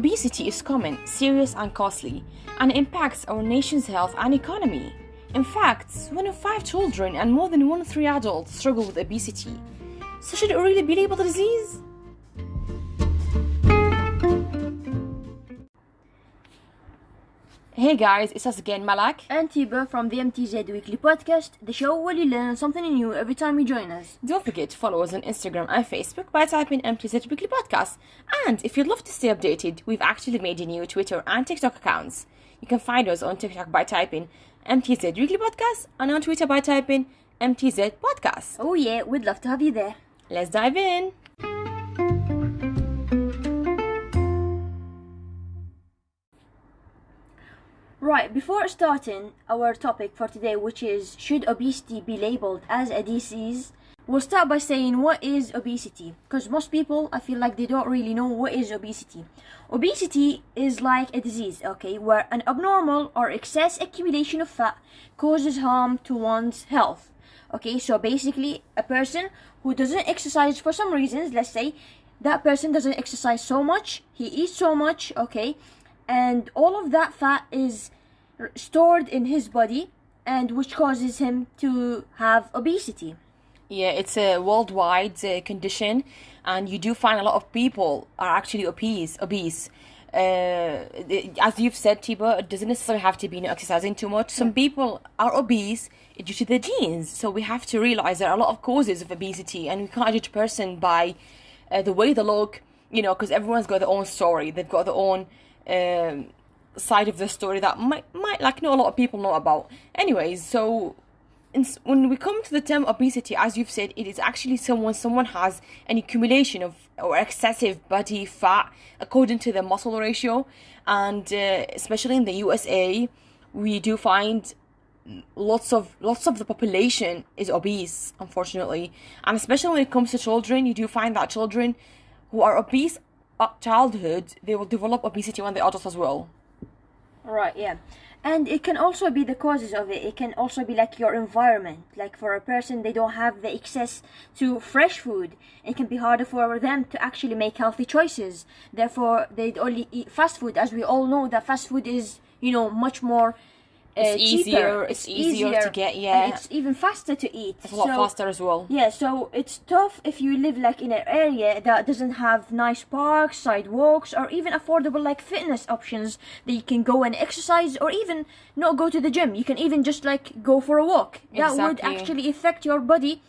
Obesity is common, serious and costly, and impacts our nation's health and economy. In fact, 1 in 5 children and more than 1 in 3 adults struggle with obesity. So should it really be labeled a disease? Hey guys, it's us again, Malak and Tiba from the MTZ Weekly Podcast, the show where you learn something new every time you join us. Don't forget to follow us on Instagram and Facebook by typing MTZ Weekly Podcast. And if you'd love to stay updated, we've actually made a new Twitter and TikTok accounts. You can find us on TikTok by typing MTZ Weekly Podcast and on Twitter by typing MTZ Podcast. Oh yeah, we'd love to have you there. Let's dive in. Right, before starting our topic for today, which is should obesity be labeled as a disease, we'll start by saying what is obesity, because most people, I feel like they don't really know what is obesity. Obesity is like a disease, okay, where an abnormal or excess accumulation of fat causes harm to one's health. Okay, so basically a person who doesn't exercise for some reasons, let's say that person doesn't exercise so much, he eats so much, okay, and all of that fat is stored in his body, and which causes him to have obesity. Yeah, it's a worldwide condition, and you do find a lot of people are actually obese. As you've said, Tiba, it doesn't necessarily have to be exercising too much. Some people are obese due to their genes, so we have to realize there are a lot of causes of obesity, and we can't judge a person by the way they look, because everyone's got their own story. They've got their own side of the story that might not a lot of people know about. Anyways, so when we come to the term obesity, as you've said, it is actually someone has an accumulation of or excessive body fat according to the muscle ratio, and especially in the USA, we do find lots of the population is obese, unfortunately, and especially when it comes to children, you do find that children who are obese at childhood, they will develop obesity when they're adults as well. Right, yeah. And it can also be the causes of it. It can also be like your environment. Like for a person, they don't have the access to fresh food. It can be harder for them to actually make healthy choices. Therefore, they'd only eat fast food. As we all know, that fast food is, much more cheaper. It's easier to get, yeah. And it's even faster to eat. It's a lot faster as well. Yeah, so it's tough if you live like in an area that doesn't have nice parks, sidewalks, or even affordable like fitness options that you can go and exercise, or even not go to the gym. You can even just like go for a walk. That would actually affect your body.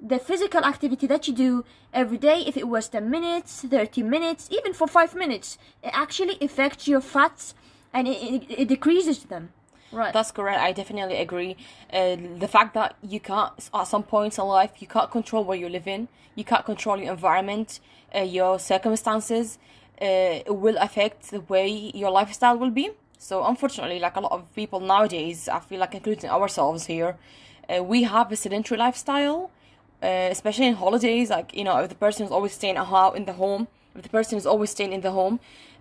The physical activity that you do every day, if it was 10 minutes, 30 minutes, even for 5 minutes, it actually affects your fats and it decreases them. Right. That's correct. I definitely agree. The fact that you can't, at some points in life, you can't control where you live in. You can't control your environment, your circumstances. It will affect the way your lifestyle will be. So unfortunately, like a lot of people nowadays, I feel like including ourselves here, we have a sedentary lifestyle, especially in holidays. Like, if the person is always staying in the home,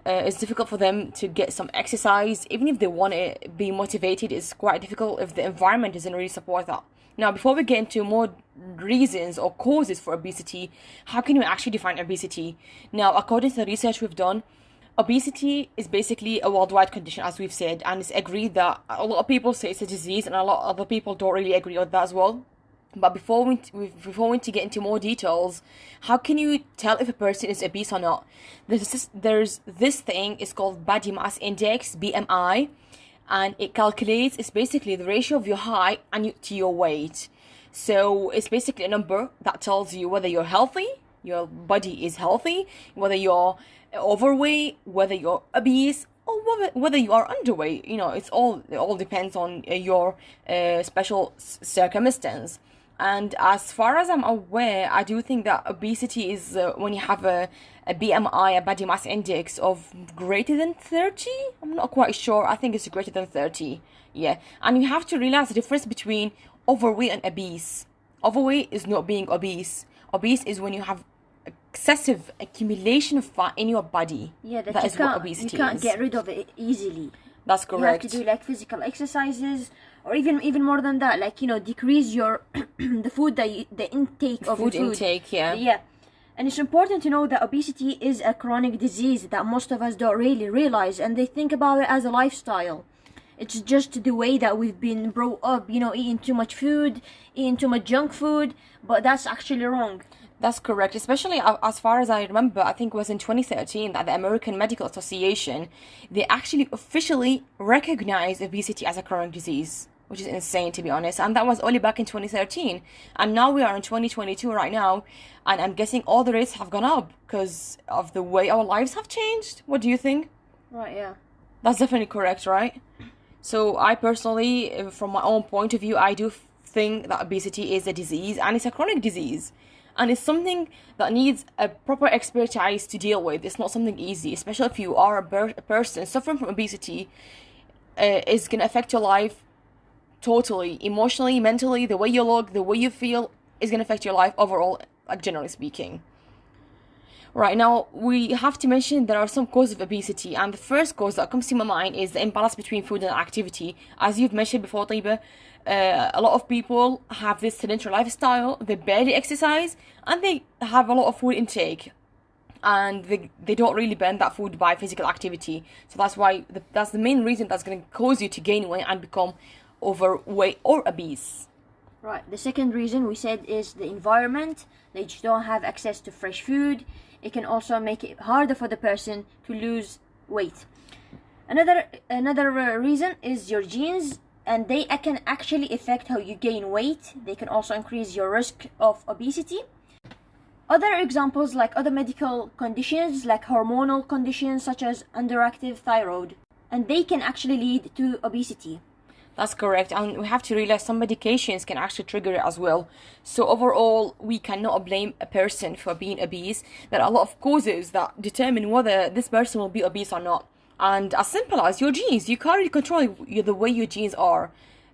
it's difficult for them to get some exercise. Even if they want to be motivated, it's quite difficult if the environment doesn't really support that. Now, before we get into more reasons or causes for obesity, how can we actually define obesity? Now, according to the research we've done, obesity is basically a worldwide condition, as we've said, and it's agreed that a lot of people say it's a disease, and a lot of other people don't really agree with that as well. But before we get into more details, how can you tell if a person is obese or not? There's this thing, it's called body mass index, BMI, and it calculates, it's basically the ratio of your height to your weight. So it's basically a number that tells you whether you're healthy, your body is healthy, whether you're overweight, whether you're obese, or whether you are underweight. It all depends on your special circumstance. And as far as I'm aware, I do think that obesity is when you have a BMI, a body mass index of greater than 30. I'm not quite sure. I think it's greater than 30. Yeah. And you have to realize the difference between overweight and obese. Overweight is not being obese. Obese is when you have excessive accumulation of fat in your body. Yeah, that is what obesity is. You can't get rid of it easily. That's correct. You have to do like physical exercises, or even more than that, like decrease your the intake of food your food. Intake, yeah. Yeah. And it's important to know that obesity is a chronic disease that most of us don't really realize, and they think about it as a lifestyle. It's just the way that we've been brought up, eating too much food, eating too much junk food, but that's actually wrong. That's correct, especially as far as I remember, I think it was in 2013 that the American Medical Association, they actually officially recognized obesity as a chronic disease, which is insane, to be honest. And that was only back in 2013. And now we are in 2022 right now, and I'm guessing all the rates have gone up because of the way our lives have changed. What do you think? Right, yeah. That's definitely correct, right? So I personally, from my own point of view, I do think that obesity is a disease, and it's a chronic disease. And it's something that needs a proper expertise to deal with. It's not something easy, especially if you are a person suffering from obesity. It's going to affect your life totally, emotionally, mentally, the way you look, the way you feel is going to affect your life overall, like generally speaking. Right, now, we have to mention there are some causes of obesity, and the first cause that comes to my mind is the imbalance between food and activity. As you've mentioned before, Taiba, a lot of people have this sedentary lifestyle, they barely exercise, and they have a lot of food intake, and they don't really burn that food by physical activity. So that's why, that's the main reason that's going to cause you to gain weight and become overweight or obese. Right, the second reason we said is the environment. They just don't have access to fresh food. It can also make it harder for the person to lose weight. Another reason is your genes, and they can actually affect how you gain weight. They can also increase your risk of obesity. Other examples, like other medical conditions, like hormonal conditions such as underactive thyroid, and they can actually lead to obesity. That's correct, and we have to realize some medications can actually trigger it as well. So overall, we cannot blame a person for being obese. There are a lot of causes that determine whether this person will be obese or not. And as simple as your genes, you can't really control the way your genes are.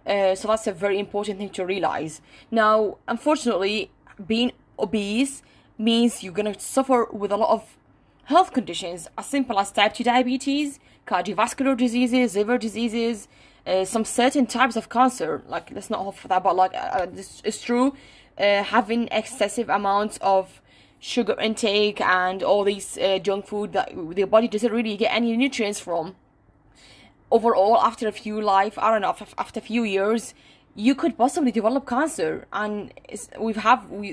So that's a very important thing to realize. Now, unfortunately, being obese means you're going to suffer with a lot of health conditions, as simple as type 2 diabetes, cardiovascular diseases, liver diseases, some certain types of cancer. Like, let's not hope for that, but this is true. Having excessive amounts of sugar intake and all these junk food that the body doesn't really get any nutrients from. Overall, after a few years, you could possibly develop cancer. And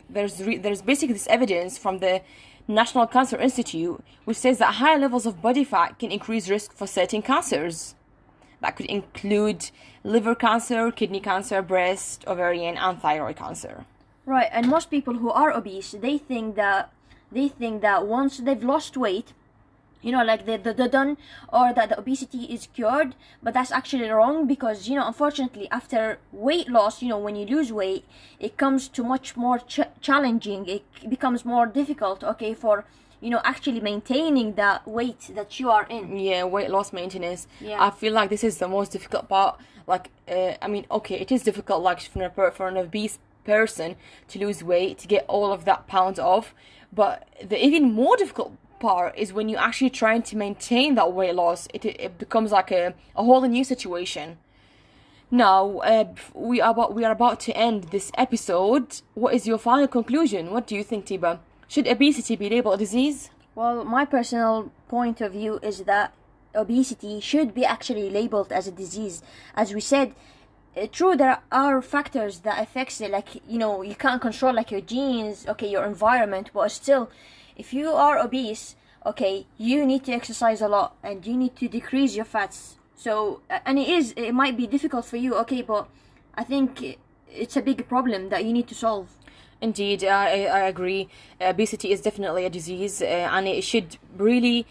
there's basically this evidence from the National Cancer Institute, which says that higher levels of body fat can increase risk for certain cancers. That could include liver cancer, kidney cancer, breast, ovarian, and thyroid cancer. Right, and most people who are obese, they think that once they've lost weight, like they're done, or that the obesity is cured. But that's actually wrong, because unfortunately, after weight loss, when you lose weight, it comes to much more challenging. It becomes more difficult, for actually maintaining that weight that you are in. Yeah, weight loss maintenance. Yeah. I feel like this is the most difficult part. It is difficult, like for an obese person to lose weight, to get all of that pounds off. But the even more difficult part is when you're actually trying to maintain that weight loss. It becomes like a whole new situation. Now, we are about to end this episode. What is your final conclusion? What do you think, Tiba? Should obesity be labeled a disease? Well, my personal point of view is that obesity should be actually labeled as a disease. As we said, true, there are factors that affects it, like, you can't control, like, your genes, your environment, but still, if you are obese, you need to exercise a lot, and you need to decrease your fats. So, and it might be difficult for you, but I think it's a big problem that you need to solve. Indeed, I agree. Obesity is definitely a disease, and it should really,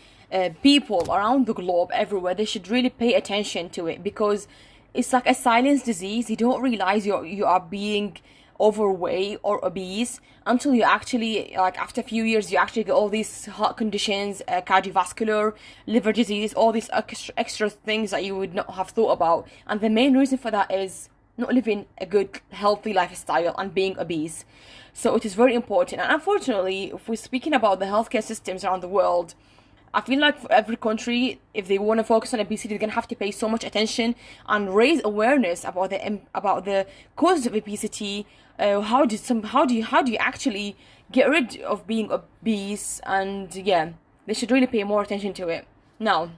people around the globe, everywhere, they should really pay attention to it, because it's like a silent disease. You don't realize you are being overweight or obese until you actually, like, after a few years, you actually get all these heart conditions, cardiovascular, liver disease, all these extra things that you would not have thought about. And the main reason for that is not living a good, healthy lifestyle and being obese. So it is very important. And unfortunately, if we're speaking about the healthcare systems around the world, I feel like for every country, if they want to focus on obesity, they're gonna have to pay so much attention and raise awareness about the causes of obesity. How do you actually get rid of being obese? And yeah, they should really pay more attention to it. Now,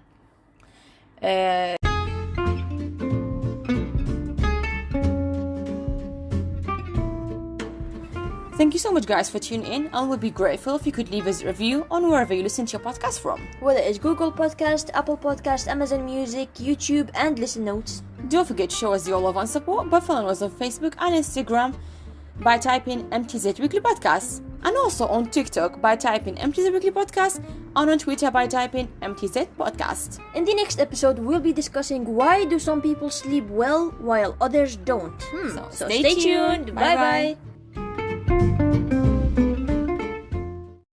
thank you so much, guys, for tuning in, and we'd be grateful if you could leave us a review on wherever you listen to your podcast from. Whether it's Google Podcast, Apple Podcast, Amazon Music, YouTube, and Listen Notes. Don't forget to show us your love and support by following us on Facebook and Instagram by typing MTZ Weekly Podcast, and also on TikTok by typing MTZ Weekly Podcast, and on Twitter by typing MTZ Podcast. In the next episode, we'll be discussing why do some people sleep well while others don't. So stay tuned. Bye bye.